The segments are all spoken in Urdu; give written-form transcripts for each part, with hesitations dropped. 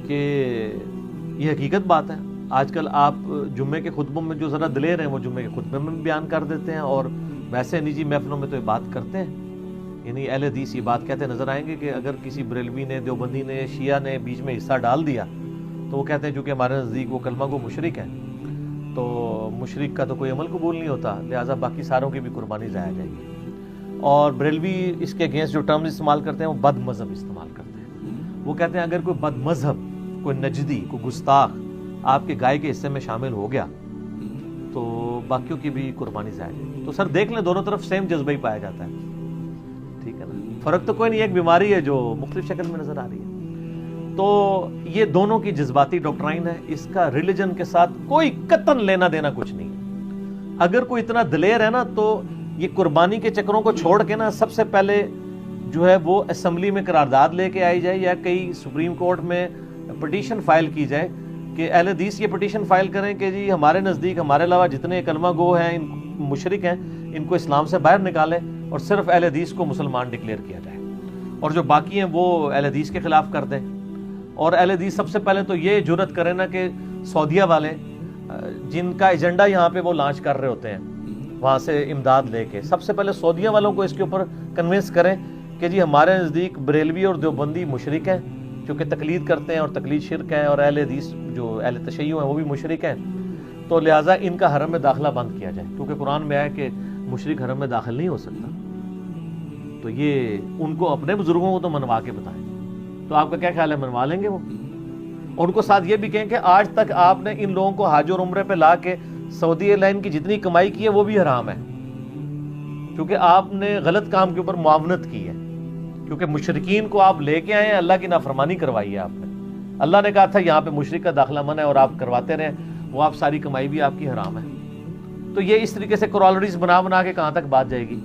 کہ یہ حقیقت بات ہے. آج کل آپ جمعے کے خطبوں میں جو ذرا دلیر ہیں وہ جمعے کے خطبے میں بھی بیان کر دیتے ہیں، اور ویسے نجی محفلوں میں تو یہ بات کرتے ہیں. یعنی اہل حدیث یہ بات کہتے نظر آئیں گے کہ اگر کسی بریلوی نے، دیوبندی نے، شیعہ نے بیچ میں حصہ ڈال دیا تو وہ کہتے ہیں چونکہ ہمارے نزدیک وہ کلمہ گو مشرک ہیں، تو مشرک کا تو کوئی عمل قبول نہیں ہوتا، لہٰذا باقی ساروں کی بھی قربانی ضائع جائے گی. اور بریلوی اس کے اگینسٹ جو ٹرمز استعمال کرتے ہیں وہ بد مذہب استعمال کرتے ہیں. وہ کہتے ہیں اگر کوئی بد مذہب، کوئی نجدی، کوئی گستاخ آپ کے گائے کے حصے میں شامل ہو گیا تو باقیوں کی بھی قربانی ضائع جائے گی. تو سر دیکھ لیں دونوں طرف سیم جذبہ ہی پایا جاتا ہے، ٹھیک ہے نا. فرق تو کوئی نہیں، ایک بیماری ہے جو مختلف شکل میں نظر آ رہی ہے. تو یہ دونوں کی جذباتی ڈاکٹرائن ہے، اس کا ریلیجن کے ساتھ کوئی قطعاً لینا دینا کچھ نہیں ہے. اگر کوئی اتنا دلیر ہے نا تو یہ قربانی کے چکروں کو چھوڑ کے نا سب سے پہلے جو ہے وہ اسمبلی میں قرارداد لے کے آئی جائے، یا کئی سپریم کورٹ میں پٹیشن فائل کی جائے کہ اہل حدیث یہ پٹیشن فائل کریں کہ جی ہمارے نزدیک ہمارے علاوہ جتنے کلمہ گو ہیں، ان مشرک ہیں، ان کو اسلام سے باہر نکالیں اور صرف اہل حدیث کو مسلمان ڈکلیئر کیا جائے، اور جو باقی ہیں وہ اہل حدیث کے خلاف کر دیں. اور اہل حدیث سب سے پہلے تو یہ جرت کریں نا کہ سعودیہ والے جن کا ایجنڈا یہاں پہ وہ لانچ کر رہے ہوتے ہیں وہاں سے امداد لے کے، سب سے پہلے سعودیہ والوں کو اس کے اوپر کنونس کریں کہ جی ہمارے نزدیک بریلوی اور دیوبندی مشرک ہیں کیونکہ تقلید کرتے ہیں اور تقلید شرک ہے، اور اہل حدیث جو اہل تشیع ہیں وہ بھی مشرک ہیں، تو لہٰذا ان کا حرم میں داخلہ بند کیا جائے، کیونکہ قرآن میں ہے کہ مشرک حرم میں داخل نہیں ہو سکتا. تو یہ ان کو اپنے بزرگوں کو تو منوا کے بتائیں. تو آپ کا کیا خیال ہے، منوا لیں گے وہ؟ اور ان کو ساتھ یہ بھی کہیں کہ آج تک آپ نے ان لوگوں کو حج اور عمرے پہ لا کے سعودی ایئر لائن کی جتنی کمائی کی ہے وہ بھی حرام ہے، کیونکہ آپ نے غلط کام کے اوپر معاونت کی ہے، کیونکہ مشرکین کو آپ لے کے آئے ہیں، اللہ کی نافرمانی کروائی ہے آپ نے. اللہ نے کہا تھا یہاں پہ مشرک کا داخلہ منع ہے اور آپ کرواتے رہے، وہ آپ ساری کمائی بھی آپ کی حرام ہے. تو یہ اس طریقے سے کورالریز بنا کے کہاں تک بات جائے گی؟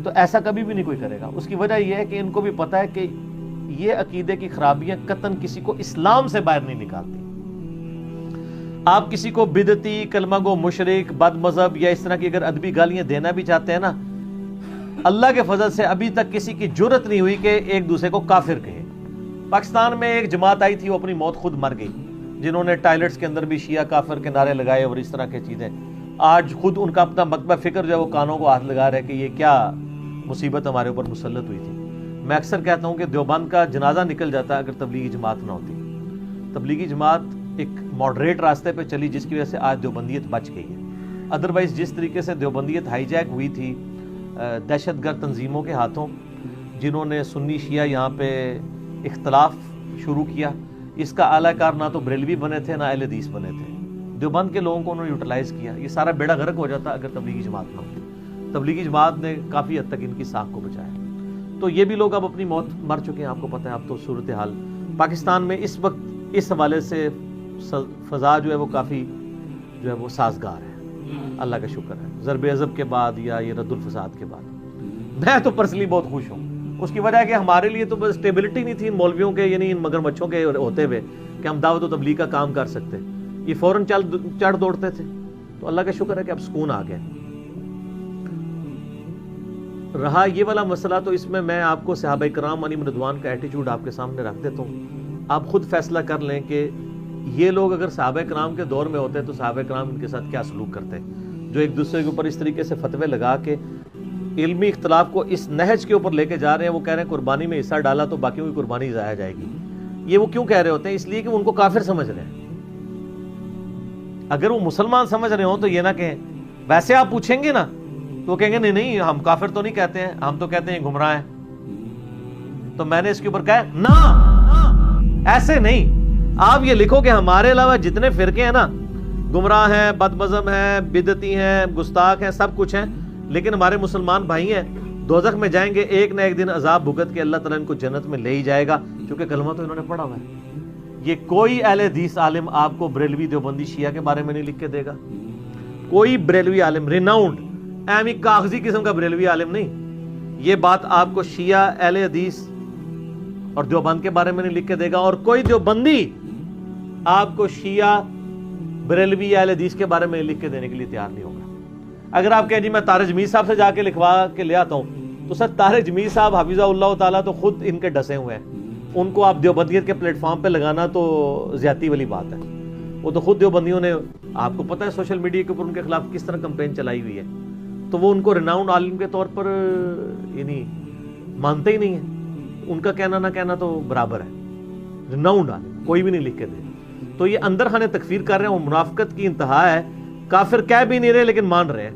تو ایسا کبھی بھی نہیں کوئی کرے گا. اس کی وجہ یہ ہے کہ ان کو بھی پتہ ہے کہ یہ عقیدے کی خرابیاں قطعاً کسی کو اسلام سے باہر نہیں نکالتی. آپ کسی کو بدعتی، کلمہ گو مشرک، بد مذہب یا اس طرح کی اگر ادبی گالیاں دینا بھی چاہتے ہیں نا، اللہ کے فضل سے ابھی تک کسی کی جرت نہیں ہوئی کہ ایک دوسرے کو کافر کہے. پاکستان میں ایک جماعت آئی تھی، وہ اپنی موت خود مر گئی، جنہوں نے ٹائلٹس کے اندر بھی شیعہ کافر کے نعرے لگائے اور اس طرح کی چیزیں. آج خود ان کا اپنا مکتبہ فکر جو ہے وہ کانوں کو ہاتھ لگا رہے کہ یہ کیا مصیبت ہمارے اوپر مسلط ہوئی تھی. میں اکثر کہتا ہوں کہ دیوبند کا جنازہ نکل جاتا اگر تبلیغی جماعت نہ ہوتی. تبلیغی جماعت ایک ماڈریٹ راستے پہ چلی جس کی وجہ سے آج دیوبندیت بچ گئی ہے. ادروائز جس طریقے سے دیوبندیت ہائی جیک ہوئی تھی دہشت گرد تنظیموں کے ہاتھوں، جنہوں نے سنی شیعہ یہاں پہ اختلاف شروع کیا، اس کا اعلیٰ کار نہ تو بریلوی بنے تھے نہ اہل حدیث بنے تھے. دیوبند کے لوگوں کو انہوں نے یوٹیلائز کیا. یہ سارا بیڑا غرق ہو جاتا اگر تبلیغی جماعت نہ ہوتی. تبلیغی جماعت نے کافی حد تک ان کی ساکھ کو بچایا. تو یہ بھی لوگ اب اپنی موت مر چکے ہیں. آپ کو پتہ ہے اب تو صورتحال پاکستان میں اس وقت اس حوالے سے فضا جو ہے وہ کافی جو ہے وہ سازگار ہے، اللہ کا شکر ہے. ضرب عضب کے بعد یا یہ رد الفساد کے بعد میں تو پرسنلی بہت خوش ہوں. اس کی وجہ ہے کہ ہمارے لیے تو بس اسٹیبلٹی نہیں تھی ان مولویوں کے، یعنی ان مگرمچھوں کے ہوتے ہوئے کہ ہم دعوت و تبلیغ کا کام کر سکتے. یہ فوراً چڑھ دوڑتے تھے. تو اللہ کا شکر ہے کہ اب سکون آ گیا. رہا یہ والا مسئلہ تو اس میں آپ کو صحابہ کرام علیہم رضوان کا ایٹیچیوڈ آپ کے سامنے رکھ دیتا ہوں. آپ خود فیصلہ کر لیں کہ یہ لوگ اگر صحابہ کرام کے دور میں ہوتے تو صحابہ کرام ان کے ساتھ کیا سلوک کرتے، جو ایک دوسرے کے اوپر اس طریقے سے فتوے لگا کے علمی اختلاف کو اس نہج کے اوپر لے کے جا رہے ہیں. وہ کہہ رہے ہیں قربانی میں حصہ ڈالا تو باقیوں کی قربانی ضائع جائے گی. یہ وہ کیوں کہہ رہے ہوتے ہیں؟ اس لیے کہ وہ ان کو کافر سمجھ رہے ہیں. اگر وہ مسلمان سمجھ رہے ہوں تو یہ نہ کہیں. ویسے آپ پوچھیں گے نا تو وہ کہیں گے نہیں ہم کافر تو نہیں کہتے ہیں، ہم تو کہتے ہیں گمراہ ہیں. تو میں نے اس کے اوپر کہا نہ، ایسے نہیں. آپ یہ لکھو کہ ہمارے علاوہ جتنے فرقے ہیں نا، گمراہ ہیں، بد مذہب ہیں، بدعتی ہیں، گستاخ ہیں، سب کچھ ہیں، لیکن ہمارے مسلمان بھائی ہیں. دوزخ میں جائیں گے، ایک نہ ایک دن عذاب بھگت کے اللہ تعالیٰ ان کو جنت میں لے ہی جائے گا، کیونکہ کلمہ تو انہوں نے پڑھا ہوا ہے. یہ کوئی اہل حدیث عالم آپ کو بریلوی دیوبندی شیعہ کے بارے میں نہیں لکھ کے دے گا. کوئی بریلوی عالم ریناؤنڈ ایمی کاغذی قسم کا بریلوی عالم نہیں یہ بات آپ کو شیعہ، اہل حدیث اور دیوبند کے بارے میں نہیں لکھ کے دے گا. اور کوئی دیوبندی آپ کو شیعہ، بریلوی یا اہل حدیث کے بارے میں لکھ کے دینے کے لیے تیار نہیں ہوگا. اگر آپ کہیں جی میں طارق جمیل صاحب سے جا کے لکھوا کے لے آتا ہوں، تو سر طارق جمیل صاحب حفظہ اللہ تعالیٰ تو خود ان کے ڈسے ہوئے ہیں. ان کو آپ دیوبندیت کے پلیٹ فارم پہ لگانا تو زیادتی والی بات ہے. وہ تو خود دیوبندیوں نے، آپ کو پتہ ہے سوشل میڈیا کے اوپر ان کے خلاف کس طرح کمپین چلائی ہوئی ہے، تو وہ ان کو ریناؤنڈ عالم کے طور پر یعنی مانتے ہی نہیں ہیں. ان کا کہنا نہ کہنا تو برابر ہے. ریناؤنڈ عالم کوئی بھی نہیں لکھ کے دے. تو یہ اندر خانے تکفیر کر رہے ہیں، وہ منافقت کی انتہا ہے. کافر کہہ بھی نہیں رہے لیکن مان رہے ہیں.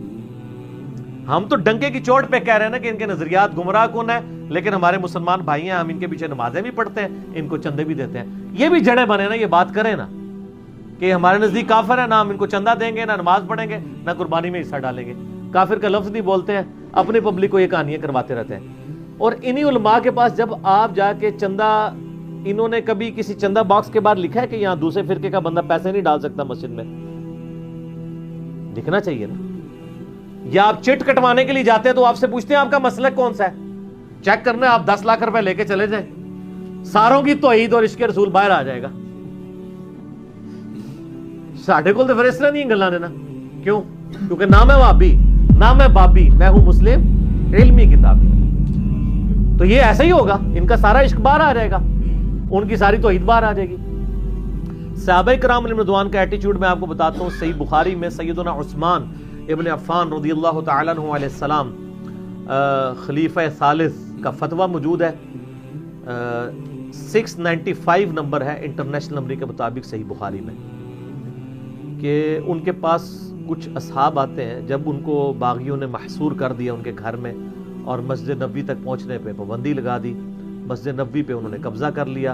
ہم تو ڈنکے کی چوٹ پہ کہہ رہے ہیں نا کہ ان کے نظریات گمراہ کن ہے، لیکن ہمارے مسلمان بھائی ہیں، ہم ان کے پیچھے نمازیں بھی پڑھتے ہیں، ان کو چندے بھی دیتے ہیں. یہ بھی جڑے بنے نا، یہ بات کریں نا کہ ہمارے نزدیک کافر ہے، نہ ہم ان کو چندہ دیں گے، نہ نماز پڑھیں گے، نہ قربانی میں حصہ ڈالیں گے. کافر کا لفظ نہیں بولتے ہیں، اپنی پبلک کو یہ کہانیاں کرواتے رہتے ہیں. اور انہی علماء کے پاس جب آپ جا کے چندہ، انہوں نے کبھی کسی چندہ باکس کے بعد لکھا ہے کہ یہاں دوسرے فرقے کا بندہ پیسے نہیں ڈال سکتا مسجد میں؟ لکھنا چاہیے نا. یا آپ چٹ کٹوانے کے لیے جاتے ہیں تو آپ سے پوچھتے ہیں آپ کا مسلک کون سا ہے، چیک کرنا ہے. آپ 10 لاکھ روپے لے کے چلے جائیں، ساروں کی توحید اور عشق رسول باہر آ جائے گا. ساڈے کو تو پھر اس طرح نہیں گلاں دینا. کیوں؟ کیونکہ نہ میں وہابی نہ میں بابی، میں ہوں مسلم علمی کتابی. تو یہ ایسا ہی ہوگا، ان کا سارا عشق باہر آ جائے گا، ان کی ساری توحید باہر آ جائے گی. صحابہ کرام علیہ رضوان کا ایٹیچیوڈ میں آپ کو بتاتا ہوں. صحیح بخاری میں سیدنا عثمان ابن عفان رضی اللہ تعالیٰ عنہ علیہ السلام خلیفہ ثالث کا فتویٰ موجود ہے. 695 نمبر ہے انٹرنیشنل نمبر کے مطابق صحیح بخاری میں، کہ ان کے پاس کچھ اصحاب آتے ہیں، جب ان کو باغیوں نے محصور کر دیا ان کے گھر میں اور مسجد نبوی تک پہنچنے پہ پابندی لگا دی، مسجد نبوی پہ انہوں نے قبضہ کر لیا،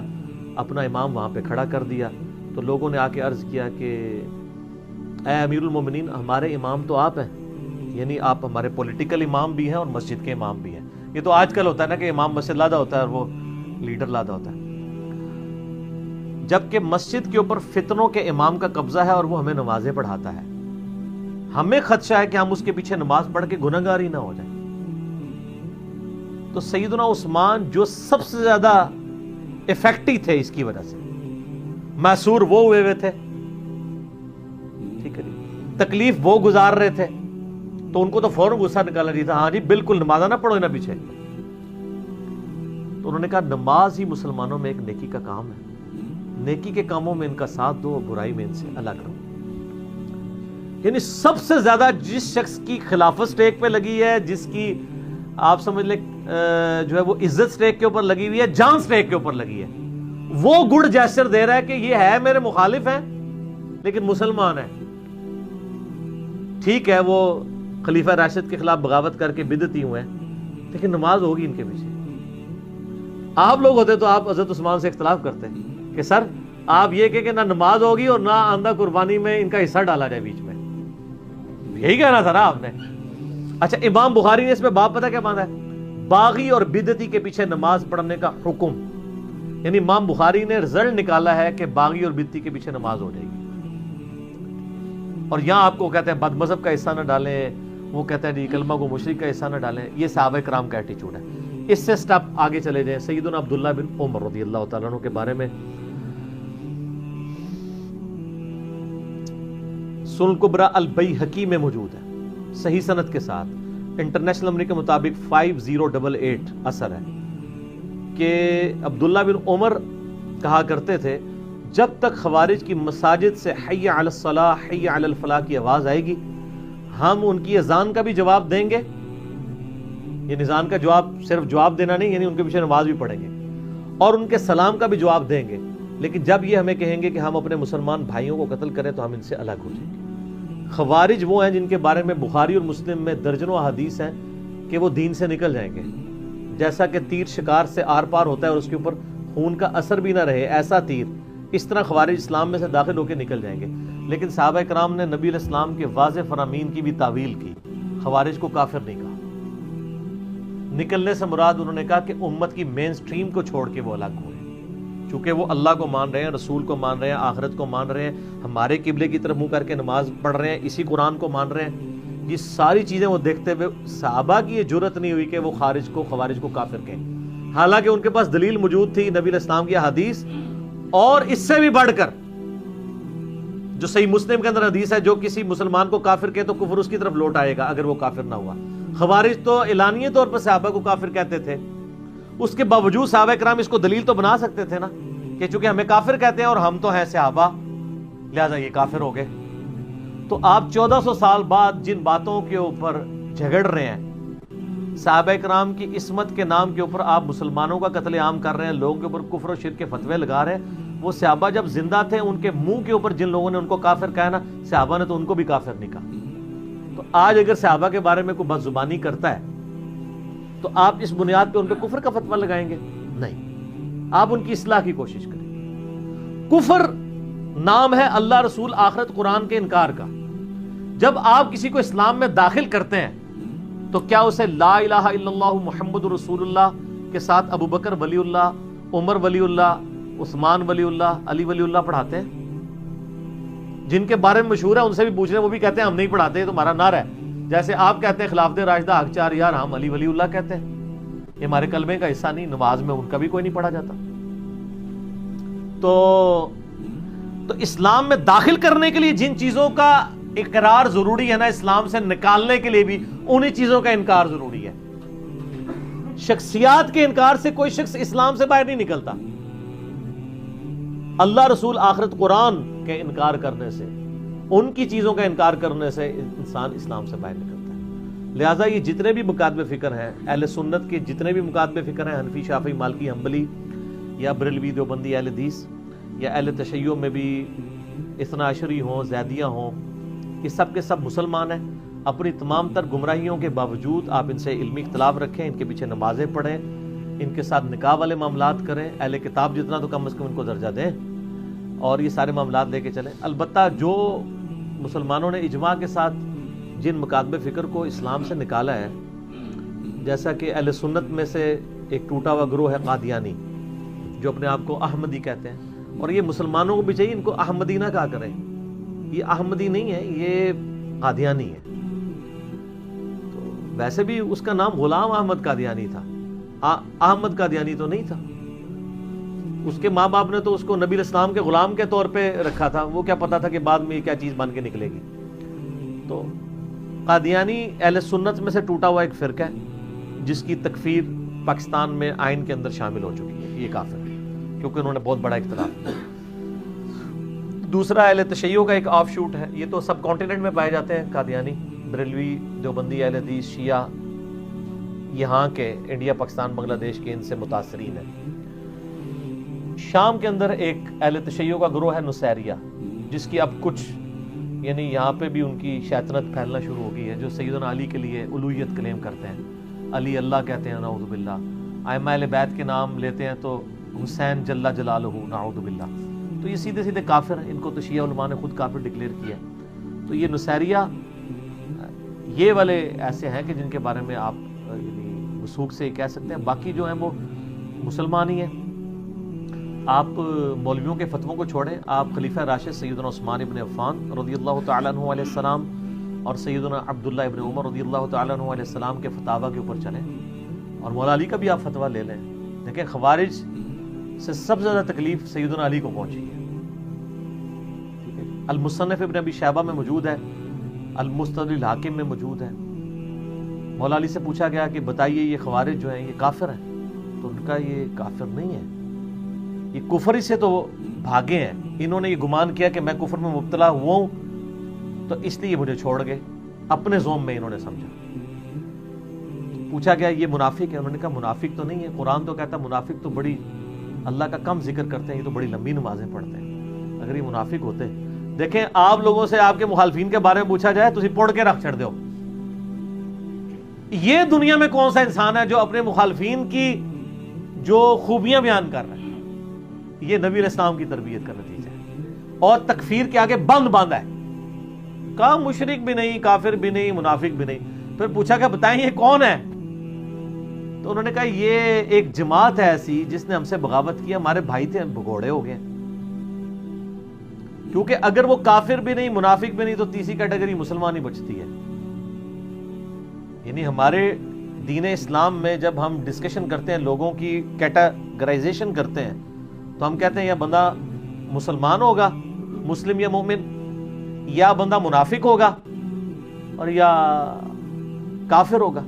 اپنا امام وہاں پہ کھڑا کر دیا. تو لوگوں نے آ کے عرض کیا کہ اے امیر المومنین، ہمارے امام تو آپ ہیں، یعنی آپ ہمارے پولیٹیکل امام بھی ہیں اور مسجد کے امام بھی ہیں. یہ تو آج کل ہوتا ہے نا کہ امام مسجد لادا ہوتا ہے اور وہ لیڈر لادا ہوتا ہے، جبکہ مسجد کے اوپر فتنوں کے امام کا قبضہ ہے اور وہ ہمیں نمازیں پڑھاتا ہے. ہمیں خدشہ ہے کہ ہم اس کے پیچھے نماز پڑھ کے گنہگار ہی نہ ہو جائیں. تو سیدنا عثمان جو سب سے زیادہ افیکٹو تھے اس کی وجہ سے، محصور وہ ہوئے تھے، ٹھیک ہے جی، تکلیف وہ گزار رہے تھے، تو ان کو تو فوراً غصہ نکالا جی تھا، ہاں جی بالکل نماز نہ پڑھو نا پیچھے. تو انہوں نے کہا نماز ہی مسلمانوں میں ایک نیکی کا کام ہے، نیکی کے کاموں میں ان کا ساتھ دو، برائی میں ان سے الگ رہو. یعنی سب سے زیادہ جس شخص کی خلافت سٹیک پہ لگی ہے، جس کی آپ سمجھ لیں جو ہے وہ عزت سٹیک کے اوپر لگی ہوئی ہے، جان سٹیک کے اوپر لگی ہے، وہ گڈ جیسچر دے رہا ہے کہ یہ ہے میرے مخالف ہیں لیکن مسلمان ہیں. ٹھیک ہے وہ خلیفہ راشد کے خلاف بغاوت کر کے بدعتی ہوئے ہیں، لیکن نماز ہوگی ان کے پیچھے. آپ لوگ ہوتے تو آپ حضرت عثمان سے اختلاف کرتے کہ سر آپ یہ کہ نہ نماز ہوگی اور نہ آندہ قربانی میں ان کا حصہ ڈالا جائے بیچ میں. یہی کہنا تھا نا آپ نے. اچھا امام بخاری نے اس میں باب پتہ کیا باندھا ہے؟ باغی اور بدعتی کے پیچھے نماز پڑھنے کا حکم. یعنی امام بخاری نے رزلٹ نکالا ہے کہ باغی اور بدعتی کے پیچھے نماز ہو جائے گی. اور یہاں آپ کو کہتے ہیں بد مذہب کا حصہ نہ ڈالیں، وہ کہتے ہیں جی کلمہ کو مشرک کا حصہ نہ ڈالیں. یہ صحابہ کرام کا ایٹیچیوڈ ہے. اس سے سٹیپ آگے چلے جائیں. سیدنا عبداللہ بن عمر رضی اللہ تعالیٰ عنہ کے بارے میں سنن کبریٰ البیہقی میں موجود ہے صحیح سند کے ساتھ، انٹرنیشنل نمبر کے مطابق 5088 اثر ہے کہ عبداللہ بن عمر کہا کرتے تھے جب تک خوارج کی مساجد سے حی علی الصلاح حی علی الفلاح کی آواز آئے گی ہم ان کی اذان کا بھی جواب دیں گے. یہ اذان کا جواب صرف جواب دینا نہیں، یعنی ان کے پیچھے نماز بھی پڑھیں گے اور ان کے سلام کا بھی جواب دیں گے. لیکن جب یہ ہمیں کہیں گے کہ ہم اپنے مسلمان بھائیوں کو قتل کریں تو ہم ان سے الگ ہو جائیں گے. خوارج وہ ہیں جن کے بارے میں بخاری اور مسلم میں درجنوں احادیث ہیں کہ وہ دین سے نکل جائیں گے. جیسا کہ تیر شکار سے آر پار ہوتا ہے اور اس کے اوپر خون کا اثر بھی نہ رہے، ایسا تیر، اس طرح خوارج اسلام میں سے داخل ہو کے نکل جائیں گے. لیکن صحابہ کرام نے نبی علیہ السلام کے واضح فرامین کی بھی تعویل کی، خوارج کو کافر نہیں کہا. نکلنے سے مراد انہوں نے کہا کہ امت کی مین سٹریم کو چھوڑ کے وہ الگ ہوئے، چونکہ وہ اللہ کو مان رہے ہیں، رسول کو مان رہے ہیں، آخرت کو مان رہے ہیں، ہمارے قبلے کی طرف منہ کر کے نماز پڑھ رہے ہیں، اسی قرآن کو مان رہے ہیں. یہ ساری چیزیں وہ دیکھتے ہوئے صحابہ کی یہ جرت نہیں ہوئی کہ وہ خوارج کو کافر کہیں، حالانکہ ان کے پاس دلیل موجود تھی نبی علیہ السلام کی حدیث. اور اس سے بھی بڑھ کر جو صحیح مسلم کے اندر حدیث ہے، جو کسی مسلمان کو کافر کہے تو کفر اس کی طرف لوٹ آئے گا اگر وہ کافر نہ ہوا. خوارج تو اعلانیہ طور پر صحابہ کو کافر کہتے تھے اس کے باوجود صحابہ کرام اس کو دلیل تو بنا سکتے تھے نا کہ چونکہ ہمیں کافر کہتے ہیں اور ہم تو ہیں صحابہ لہذا یہ کافر ہو گئے. تو آپ 1400 سال بعد جن باتوں کے اوپر جھگڑ رہے ہیں، صحابہ کرام کی عصمت کے نام کے اوپر آپ مسلمانوں کا قتل عام کر رہے ہیں، لوگوں کے اوپر کفر و شرک کے فتوے لگا رہے ہیں. وہ صحابہ جب زندہ تھے ان کے منہ کے اوپر جن لوگوں نے ان کو کافر کہا نا، صحابہ نے تو ان کو بھی کافر نہیں کہا. تو آج اگر صحابہ کے بارے میں کوئی بد زبانی کرتا ہے تو آپ اس بنیاد پہ ان پہ کفر کا فتویٰ لگائیں گے؟ نہیں، آپ ان کی اصلاح کی کوشش کریں. کفر نام ہے اللہ، رسول، آخرت، قرآن کے انکار کا. جب آپ کسی کو اسلام میں داخل کرتے ہیں تو کیا اسے لا الہ الا اللہ محمد رسول اللہ کے ساتھ ابو بکر ولی اللہ، عمر ولی اللہ، عثمان ولی اللہ، علی ولی اللہ پڑھاتے ہیں؟ جن کے بارے میں مشہور ہے ان سے بھی پوچھ رہے ہیں، وہ بھی کہتے ہیں ہم نہیں پڑھاتے، تو ہمارا نعرہ ہے. جیسے آپ کہتے ہیں خلافت راشدہ حق چار یار، ہم علی ولی اللہ کہتے ہیں. یہ ہمارے کلمے کا حصہ نہیں، نماز میں ان کا بھی کوئی نہیں پڑھا جاتا. تو اسلام میں داخل کرنے کے لیے جن چیزوں کا اقرار ضروری ہے نا، اسلام سے نکالنے کے لیے بھی انہی چیزوں کا انکار ضروری ہے. شخصیات کے انکار سے کوئی شخص اسلام سے باہر نہیں نکلتا. اللہ، رسول، آخرت، قرآن کے انکار کرنے سے، ان کی چیزوں کا انکار کرنے سے انسان اسلام سے باہر نکلتا ہے. لہٰذا یہ جتنے بھی مکاتب فکر ہیں، اہل سنت کے جتنے بھی مکاتب فکر ہیں، حنفی، شافعی، مالکی، حنبلی یا بریلوی، دیوبندی، اہل حدیث یا اہل تشیع میں بھی اثنا عشری ہوں، زیدیہ ہوں، یہ سب کے سب مسلمان ہیں. اپنی تمام تر گمراہیوں کے باوجود آپ ان سے علمی اختلاف رکھیں، ان کے پیچھے نمازیں پڑھیں، ان کے ساتھ نکاح والے معاملات کریں، اہل کتاب جتنا تو کم از کم ان کو درجہ دیں، اور یہ سارے معاملات لے کے چلیں. البتہ جو مسلمانوں نے اجماع کے ساتھ جن مکاتب فکر کو اسلام سے نکالا ہے، جیسا کہ اہل سنت میں سے ایک ٹوٹا ہوا گروہ ہے قادیانی، جو اپنے آپ کو احمدی کہتے ہیں، اور یہ مسلمانوں کو بھی چاہیے ان کو احمدی نہ کہا کریں. یہ احمدی نہیں ہے، یہ قادیانی ہے. تو ویسے بھی اس کا نام غلام احمد قادیانی تھا، احمد قادیانی تو نہیں تھا. اس کے ماں باپ نے تو اس کو نبی الاسلام کے غلام کے طور پہ رکھا تھا، وہ کیا پتا تھا کہ بعد میں یہ کیا چیز بن کے نکلے گی. تو قادیانی اہل سنت میں سے ٹوٹا ہوا ایک فرقہ ہے جس کی تکفیر پاکستان میں آئین کے اندر شامل ہو چکی ہے. یہ کافر ہے کیونکہ انہوں نے بہت بڑا اختلاف کیا. دوسرا اہل تشیع کا ایک آف شوٹ ہے، یہ تو سب کانٹیننٹ میں پائے جاتے ہیں قادیانی، بریلوی، دیوبندی، اہل حدیث، شیعہ یہاں کے انڈیا، پاکستان، بنگلہ دیش کے ان سے متاثرین ہیں. شام کے اندر ایک اہل تشیع کا گروہ ہے نصیریہ، جس کی اب کچھ یعنی یہاں پہ بھی ان کی شیطنت پھیلنا شروع ہو گئی ہے، جو سیدنا علی کے لیے الوہیت کلیم کرتے ہیں، علی اللہ کہتے ہیں، نعوذ باللہ. ائمہ اہل بیت کے نام لیتے ہیں تو حسین جل جلالہ، نعوذ باللہ. تو یہ سیدھے سیدھے کافر ہیں، ان کو تو شیعہ علماء نے خود کافر ڈکلیئر کیا ہے. تو یہ نصیریہ یہ والے ایسے ہیں کہ جن کے بارے میں آپ یعنی وثوق سے کہہ سکتے ہیں. باقی جو ہیں وہ مسلمان ہی ہیں. آپ مولویوں کے فتووں کو چھوڑیں، آپ خلیفہ راشد سیدنا عثمان ابن عفان رضی اللہ تعالیٰ عنہ علیہ السلام اور سیدنا عبداللہ ابن عمر رضی اللہ تعالیٰ عنہ علیہ السلام کے فتاویٰ کے اوپر چلیں، اور مولا علی کا بھی آپ فتویٰ لے لیں. دیکھیں خوارج سے سب سے زیادہ تکلیف سیدنا علی کو پہنچی ہے. المصنف ابن ابی شیبہ میں موجود ہے، المستدرک الحاکم میں موجود ہے. مولا علی سے پوچھا گیا کہ بتائیے یہ خوارج جو ہیں یہ کافر ہیں؟ تو ان کا یہ کافر نہیں ہے، یہ کفر ہی سے تو بھاگے ہیں. انہوں نے یہ گمان کیا کہ میں کفر میں مبتلا ہوا ہوں تو اس لیے مجھے چھوڑ گئے، اپنے زوم میں انہوں نے سمجھا. پوچھا گیا یہ منافق ہے؟ انہوں نے کہا منافق تو نہیں ہے، قرآن تو کہتا ہے منافق تو بڑی اللہ کا کم ذکر کرتے ہیں، یہ تو بڑی لمبی نمازیں پڑھتے ہیں. اگر یہ منافق ہوتے، دیکھیں آپ لوگوں سے آپ کے مخالفین کے بارے میں پوچھا جائے تو پڑھ کے رکھ چھڑ دو. یہ دنیا میں کون سا انسان ہے جو اپنے مخالفین کی جو خوبیاں بیان کر رہا ہے؟ یہ نبی علیہ السلام کی تربیت کا نتیجہ ہے. اور تکفیر کے آگے بند ہے، کہا مشرک بھی نہیں، کافر بھی نہیں، منافق بھی نہیں. پھر پوچھا کہ بتائیں یہ کون ہے؟ تو انہوں نے کہا یہ ایک جماعت ہے ایسی جس نے ہم سے بغاوت کی، ہمارے بھائی تھے، بھگوڑے ہو گئے. کیونکہ اگر وہ کافر بھی نہیں، منافق بھی نہیں، تو تیسری کیٹیگری مسلمان ہی بچتی ہے. یعنی ہمارے دین اسلام میں جب ہم ڈسکشن کرتے ہیں، لوگوں کی کیٹیگرائزیشن کرتے ہیں، تو ہم کہتے ہیں یا بندہ مسلمان ہوگا، مسلم یا مومن، یا بندہ منافق ہوگا، اور یا کافر ہوگا.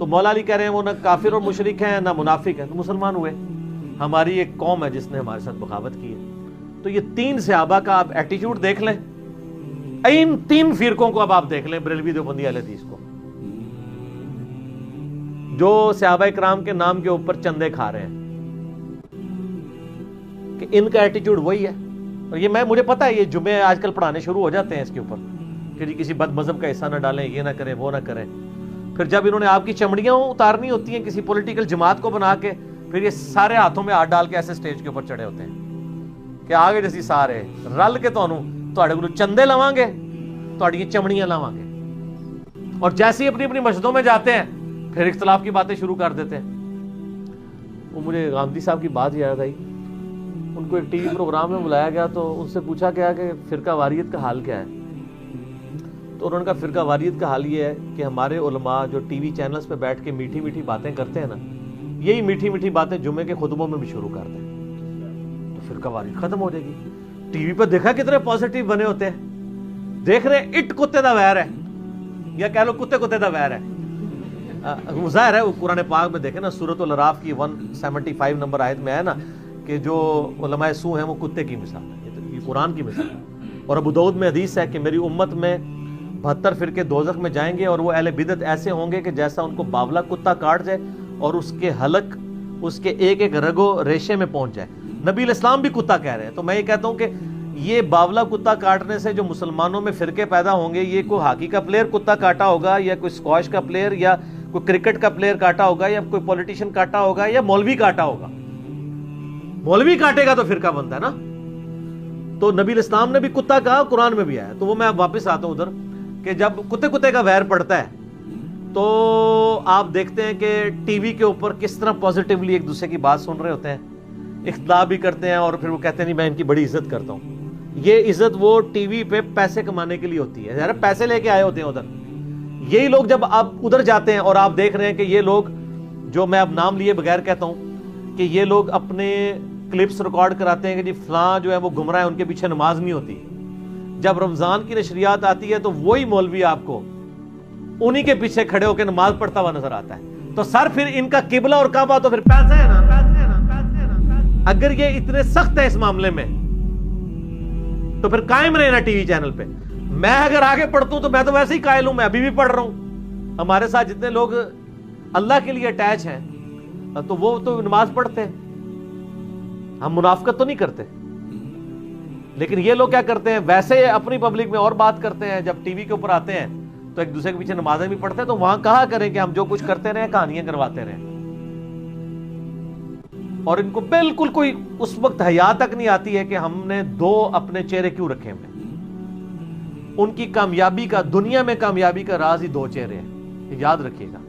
تو مولا علی کہہ رہے ہیں وہ نہ کافر اور مشرک ہیں نہ منافق ہیں، تو مسلمان ہوئے۔ ہماری ایک قوم ہے جس نے ہمارے ساتھ بغاوت کی ہے۔ تو یہ 3 صحابہ کا آپ ایٹیٹیوڈ دیکھ لیں، ان 3 فرقوں کو اب آپ دیکھ لیں، بریلوی دیوبندی اہل حدیث کو، جو صحابہ کرام کے نام کے اوپر چندے کھا رہے ہیں، کہ ان کا ایٹیٹیوڈ وہی ہے۔ اور یہ مجھے پتا ہے، یہ جمعے آج کل پڑھانے شروع ہو جاتے ہیں اس کے اوپر کہ جی کسی بد مذہب کا حصہ نہ ڈالیں، یہ نہ کریں، وہ نہ کریں۔ پھر جب انہوں نے آپ کی چمڑیاں اتارنی ہوتی ہیں کسی پولیٹیکل جماعت کو بنا کے، پھر یہ سارے ہاتھوں میں ہاتھ ڈال کے ایسے سٹیج کے اوپر چڑھے ہوتے ہیں کہ آگے جیسی سارے رل کے تہاڈے کو چندے لواں گے، تہاڈیاں چمڑیاں لواں گے، اور جیسے ہی اپنی اپنی مسجدوں میں جاتے ہیں پھر اختلاف کی باتیں شروع کر دیتے ہیں۔ وہ مجھے غامدی صاحب کی بات یاد آئی، ان کو ایک ٹی وی پروگرام میں بلایا گیا تو ان سے پوچھا گیا کہ فرقہ واریت کا حال کیا ہے، تو انہوں نے کہا فرقہ واریت کا حال یہ ہے کہ ہمارے علماء جو ٹی وی چینلز پہ بیٹھ کے میٹھی میٹھی باتیں کرتے ہیں نا، یہی میٹھی میٹھی باتیں جمعے کے خطبوں میں بھی شروع کر دیں تو فرقہ واریت ختم ہو جائے گی۔ ٹی وی پہ دیکھا کتنے پازیٹیو بنے ہوتے ہیں، دیکھ رہے ہیں اٹ کتے دا ویر ہے، یا کہہ لو کتے دا ویر ہے۔ ظاہر ہے وہ قرآن پاک میں دیکھیں نا، سورۃ الاعراف کی 175 نمبر آیت میں ہے نا کہ جو علماء سو ہیں وہ کتے کی مثال ہے، یہ قرآن کی مثال ہے۔ اور ابو داؤد میں حدیث ہے کہ میری امت میں 72 فرقے دوزخ میں جائیں گے، اور وہ اہل بدعت ایسے ہوں گے کہ جیسا ان کو باولا کتا کاٹ جائے اور اس کے حلق اس کے ایک ایک رگو ریشے میں پہنچ جائے۔ نبی الاسلام بھی کتا کہہ رہے ہیں، تو میں یہ کہتا ہوں کہ یہ باولا کتا کاٹنے سے جو مسلمانوں میں فرقے پیدا ہوں گے، یہ کوئی ہاکی کا پلیئر کتا کاٹا ہوگا، یا کوئی اسکواش کا پلیئر، یا کوئی کرکٹ کا پلیئر کاٹا ہوگا، یا کوئی پولیٹیشین کاٹا ہوگا، یا مولوی کاٹا ہوگا۔ مولوی کاٹے گا تو فرقہ بنتا ہے نا۔ تو نبی الاسلام نے بھی کتا کہا، قرآن میں بھی آیا۔ تو وہ میں واپس آتا ہوں ادھر کہ جب کتے کا ویر پڑتا ہے تو آپ دیکھتے ہیں کہ ٹی وی کے اوپر کس طرح پازیٹیولی ایک دوسرے کی بات سن رہے ہوتے ہیں، اختلاف بھی کرتے ہیں، اور پھر وہ کہتے ہیں نہیں میں ان کی بڑی عزت کرتا ہوں۔ یہ عزت وہ ٹی وی پہ پیسے کمانے کے لیے ہوتی ہے، یار پیسے لے کے آئے ہوتے ہیں ادھر۔ یہی لوگ جب آپ ادھر جاتے ہیں اور آپ دیکھ رہے ہیں کہ یہ لوگ، جو میں اب نام لیے بغیر کہتا ہوں، کہ یہ لوگ اپنے کلپس ریکارڈ کراتے ہیں کہ جی فلاں جو ہے وہ گمراہ ہے، ان کے پیچھے نماز نہیں ہوتی۔ جب رمضان کی نشریات آتی ہے تو وہی مولوی آپ کو انہی کے پیچھے کھڑے ہو کے نماز پڑھتا ہوا نظر آتا ہے۔ تو سر پھر ان کا قبلہ اور کعبہ تو پھر پیسے ہے نا، پیسے ہے نا، پیسے ہے نا۔ اگر یہ اتنے سخت ہے اس معاملے میں تو پھر قائم رہنا ٹی وی چینل پہ۔ میں اگر آگے پڑھتا ہوں تو میں تو ویسے ہی قائل ہوں، میں ابھی بھی پڑھ رہا ہوں۔ ہمارے ساتھ جتنے لوگ اللہ کے لیے اٹیچ ہیں تو وہ تو نماز پڑھتے ہیں، ہم منافقت تو نہیں کرتے۔ لیکن یہ لوگ کیا کرتے ہیں، ویسے اپنی پبلک میں اور بات کرتے ہیں، جب ٹی وی کے اوپر آتے ہیں تو ایک دوسرے کے پیچھے نمازیں بھی پڑھتے ہیں۔ تو وہاں کہا کریں کہ ہم جو کچھ کرتے رہے کہانیاں کرواتے رہے، اور ان کو بالکل کوئی اس وقت حیا تک نہیں آتی ہے کہ ہم نے 2 اپنے چہرے کیوں رکھے ہوئے۔ ان کی کامیابی کا، دنیا میں کامیابی کا راز ہی 2 چہرے ہیں، یاد رکھیے گا۔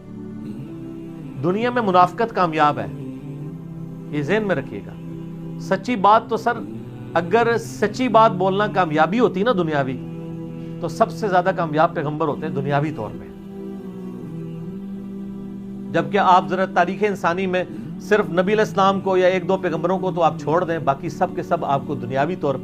دنیا میں منافقت کامیاب ہے، یہ ذہن میں رکھیے گا۔ سچی بات تو سر، اگر سچی بات بولنا کامیابی ہوتی نا دنیاوی، تو سب سے زیادہ کامیاب پیغمبر ہوتے ہیں دنیاوی طور پہ۔ جبکہ آپ ذرا تاریخ انسانی میں صرف نبی علیہ السلام کو یا 1-2 پیغمبروں کو تو آپ چھوڑ دیں، باقی سب کے سب آپ کو دنیاوی طور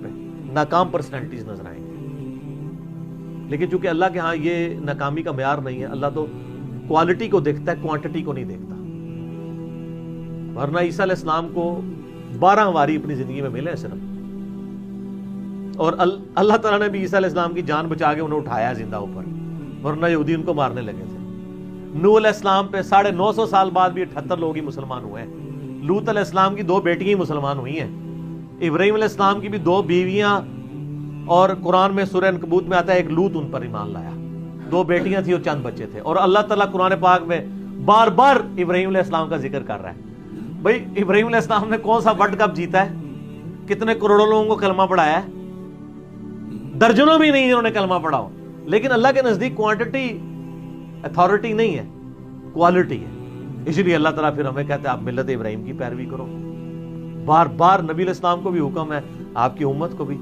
پہ ناکام پرسنالٹیز نظر آئیں گے۔ لیکن چونکہ اللہ کے ہاں یہ ناکامی کا معیار نہیں ہے، اللہ تو کوالٹی کو دیکھتا ہے، کوانٹٹی کو نہیں دیکھتا۔ ورنہ عیسیٰ علیہ السلام کو 12 واری اپنی زندگی میں ملے صرف، اور اللہ تعالیٰ نے بھی عیسیٰ علیہ السلام کی جان بچا کے انہیں اٹھایا زندہ اوپر، ورنہ یہودی ان کو مارنے لگے تھے۔ نوح علیہ السلام پہ 950 سال بعد بھی 78 لوگ ہی مسلمان ہوئے ہیں۔ لوط علیہ السلام کی 2 بیٹیاں ہی مسلمان ہوئی ہیں۔ ابراہیم علیہ السلام کی بھی 2 بیویاں، اور قرآن میں سورہ عنکبوت میں آتا ہے ایک لوط ان پر ایمان لایا، 2 بیٹیاں تھیں اور چند بچے تھے۔ اور اللہ تعالیٰ قرآن پاک میں بار بار ابراہیم علیہ السلام کا ذکر کر رہا ہے۔ بھائی ابراہیم علیہ السلام نے کون سا ورلڈ کپ جیتا ہے، کتنے کروڑوں لوگوں کو کلمہ پڑھایا ہے؟ درجنوں بھی نہیں انہوں نے کلمہ پڑھا ہو۔ لیکن اللہ کے نزدیک کوانٹٹی اتھارٹی نہیں ہے، کوالٹی ہے۔ اس لیے اللہ تعالیٰ پھر ہمیں کہتے ہیں آپ ملت ابراہیم کی پیروی کرو۔ بار بار نبی علیہ السلام کو بھی حکم ہے، آپ کی امت کو بھی،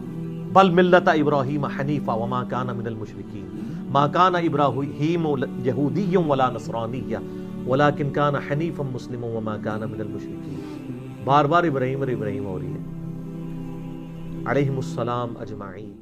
بل ملت ابراہیم حنیفا وما کان من المشرکین ما کان ابراہیم یہودی ولا نصرانی ولکن کان حنیفا مسلما وما کان من المشرکین۔ بار بار ابراہیم اور ابراہیم ہو رہی ہے، علیہم السلام اجمعین۔